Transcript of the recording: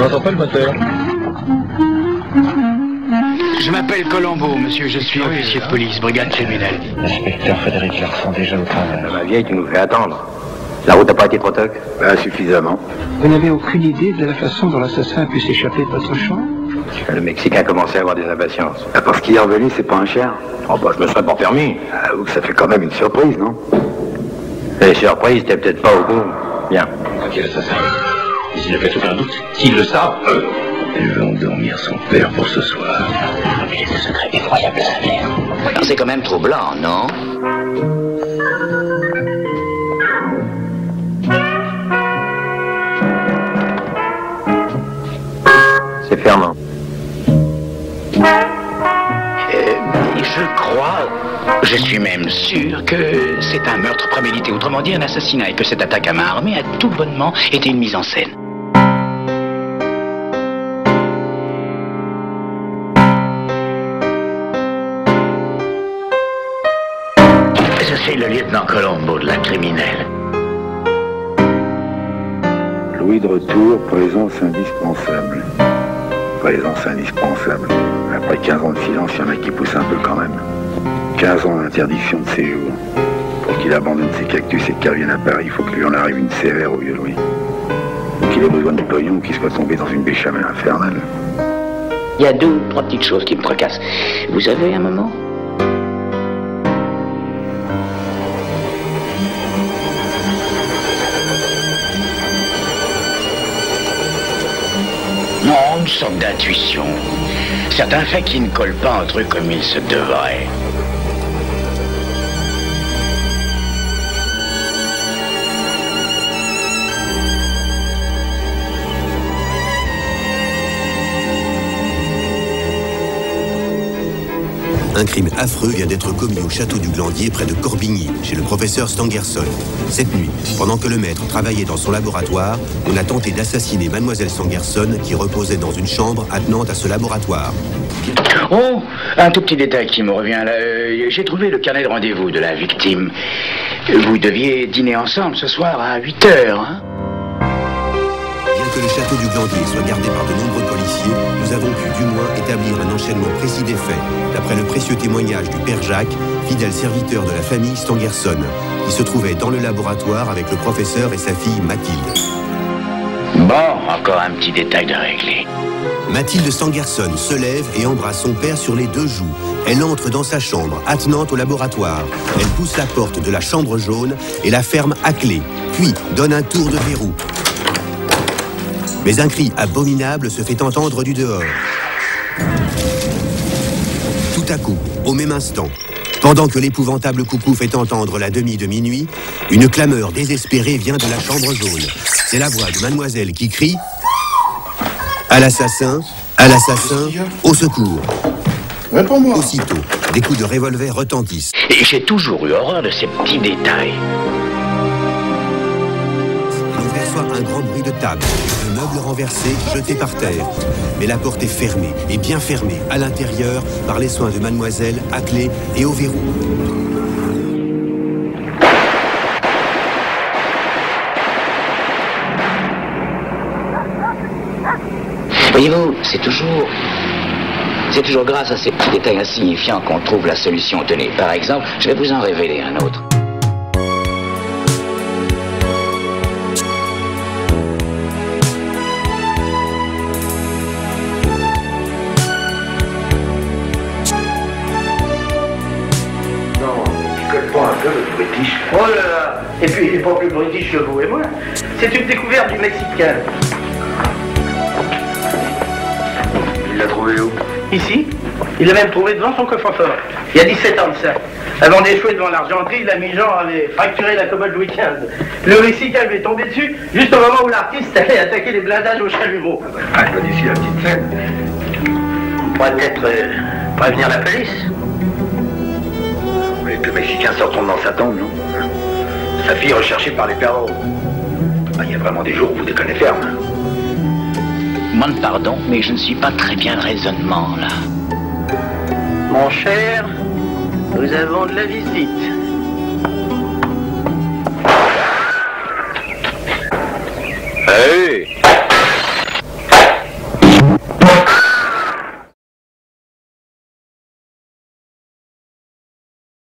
n'entend pas le moteur. Je m'appelle Colombo, monsieur, je suis officier de police, brigade criminelle. L'inspecteur Frédéric Larson déjà au travail. Ma vieille, tu nous fais attendre. La route n'a pas été trop toc? Suffisamment. Vous n'avez aucune idée de la façon dont l'assassin a pu s'échapper de votre chambre? Le Mexicain commençait à avoir des impatiences. Parce qu'il est revenu, c'est pas un cher. Oh bah je me serais pas permis. Avoue que ça fait quand même une surprise, non? Les surprises, t'es peut-être pas au courant. Bien. Qui est l'assassin? Et s'il ne fait aucun doute, s'ils le savent, elle veut endormir son père pour ce soir. Il est des secrets effroyables à faire. C'est quand même troublant, non? C'est fermant. Je crois, je suis même sûr que c'est un meurtre prémédité, autrement dit un assassinat, et que cette attaque à main armée a tout bonnement été une mise en scène. Je suis le lieutenant Colombo de la criminelle. Louis de retour, présence indispensable. Présence indispensable. Après 15 ans de silence, il y en a qui poussent un peu quand même. 15 ans d'interdiction de séjour. Pour qu'il abandonne ses cactus et qu'il revienne à Paris, il faut que lui en arrive une sévère au vieux Louis. Faut qu'il ait besoin de pognon ou qu'il soit tombé dans une béchamel infernale. Il y a 2 ou 3 petites choses qui me tracassent. Vous avez un moment? Non, une sorte d'intuition. Certains faits qui ne collent pas entre eux comme il se devrait. Un crime affreux vient d'être commis au château du Glandier près de Corbigny, chez le professeur Stangerson. Cette nuit, pendant que le maître travaillait dans son laboratoire, on a tenté d'assassiner mademoiselle Stangerson qui reposait dans une chambre attenante à ce laboratoire. Oh, un tout petit détail qui me revient là. J'ai trouvé le carnet de rendez-vous de la victime. Vous deviez dîner ensemble ce soir à 8 heures, hein? Bien que le château du Glandier soit gardé par de nombreux policiers, nous avons pu du moins établir un enchaînement précis des faits, d'après le précieux témoignage du père Jacques, fidèle serviteur de la famille Stangerson, qui se trouvait dans le laboratoire avec le professeur et sa fille Mathilde. Bon, encore un petit détail de régler. Mathilde Stangerson se lève et embrasse son père sur les 2 joues. Elle entre dans sa chambre, attenante au laboratoire. Elle pousse la porte de la chambre jaune et la ferme à clé, puis donne un tour de verrou. Mais un cri abominable se fait entendre du dehors. Tout à coup, au même instant, pendant que l'épouvantable coucou fait entendre la demie de minuit, une clameur désespérée vient de la chambre jaune. C'est la voix de mademoiselle qui crie « À l'assassin, au secours !» Réponds-moi. Aussitôt, des coups de revolver retentissent. Et j'ai toujours eu horreur de ces petits détails. On perçoit un grand bruit de table, de meubles renversés, jetés par terre. Mais la porte est fermée, et bien fermée, à l'intérieur, par les soins de mademoiselle, à clé et au verrou. Voyez-vous, c'est toujours grâce à ces petits détails insignifiants qu'on trouve la solution. Tenez, par exemple, je vais vous en révéler un autre. Oh là là. Et puis il n'est pas plus british que vous et moi. C'est une découverte du Mexicain. Il l'a trouvé où? Ici, il l'a même trouvé devant son coffre-fort. Il y a 17 ans de ça. Avant d'échouer devant l'argenterie, l'ami Jean avait fracturé la commode Louis XV. Le Mexicain lui est tombé dessus juste au moment où l'artiste allait attaquer les blindages au chalumeau. Je vois d'ici la petite scène. On pourrait peut-être prévenir la police. Vous voulez que le Mexicain se retourne dans sa tombe, non? Sa fille recherchée par les perros. Il y a vraiment des jours où vous déconnez ferme. Demande pardon, mais je ne suis pas très bien de raisonnement, là. Mon cher, nous avons de la visite.